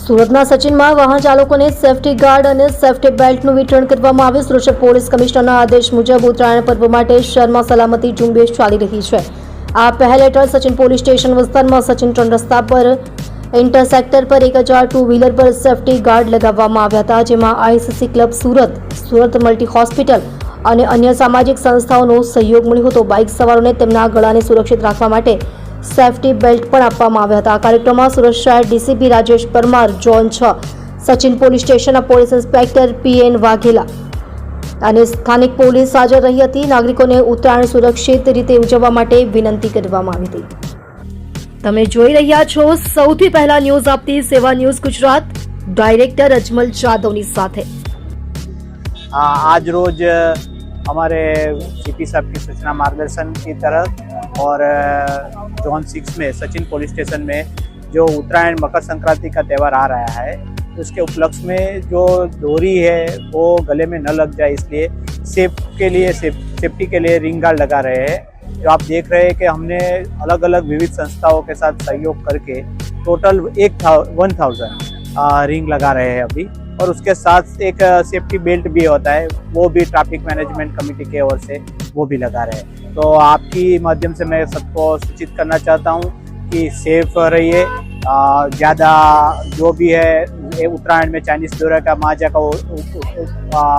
સુરતના સચિનમાં વાહન ચાલકોને સેફટી ગાર્ડ અને સેફટી બેલ્ટનું વિતરણ કરવામાં આવ્યું। સુરત પોલીસ કમિશનરના આદેશ મુજબ ઉત્તરાયણ પર્વ માટે શહેરમાં સલામતી ઝુંબેશ ચાલી રહી છે। આ પહેલ હેઠળ સચિન પોલીસ સ્ટેશન વિસ્તારમાં સચિન ટ્રેન રસ્તા પર ઇન્ટરસેક્ટર પર 1000 ટુ વ્હીલર પર સેફટી ગાર્ડ લગાવવામાં આવ્યા હતા, જેમાં ICC club Surat, Surat multi hospital અને અન્ય સામાજિક સંસ્થાઓનો સહયોગ મળ્યો હતો। બાઇક સવારોને તેમના ગળાને સુરક્ષિત રાખવા માટે સેફટી બેલ્ટ પણ આપવામાં આવ્યા હતા। આ કાર્યક્રમમાં સુરત શહેર DCP Rajesh Parmar, zone 6 Sachin police સ્ટેશનના પોલીસ ઇન્સ્પેક્ટર પીએન વાઘેલા અને સ્થાનિક પોલીસ હાજર રહી હતી। નાગરિકોને ઉત્તરાયણ સુરક્ષિત રીતે ઉજવવા માટે વિનંતી કરવામાં આવી હતી। તમે જોઈ રહ્યા છો સૌથી પહેલા ન્યૂઝ આપતી સેવા ન્યૂઝ ગુજરાત, ડાયરેક્ટર અજમલ જાદવની સાથે। आज रोज हमारे सीपी साहब की सूचना मार्गदर्शन की तरफ और जोन 6 में सचिन पुलिस स्टेशन में जो उत्तरायण मकर संक्रांति का त्यौहार आ रहा है, उसके उपलक्ष्य में जो डोरी है वो गले में न लग जाए, इसलिए सेफ्टी के लिए रिंग गार्ड लगा रहे हैं। जो आप देख रहे हैं कि हमने अलग अलग विविध संस्थाओं के साथ सहयोग करके टोटल 1000 रिंग लगा रहे हैं अभी, और उसके साथ एक सेफ्टी बेल्ट भी होता है, वो भी ट्रैफिक मैनेजमेंट कमेटी के ओर से वो भी लगा रहे हैं। तो आपकी माध्यम से मैं सबको सूचित करना चाहता हूँ कि सेफ रहिए। ज़्यादा जो भी है उत्तरायण में चाइनीज डोरा का माजा का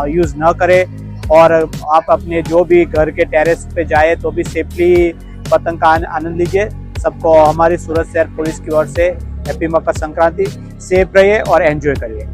यूज़ न करें, और आप अपने जो भी घर के टेरेस पे जाए तो भी सेफली पतंग का आनंद लीजिए। सबको हमारी सूरत शहर पुलिस की ओर से हैप्पी मकर संक्रांति। सेफ रहिए और एंजॉय करिए।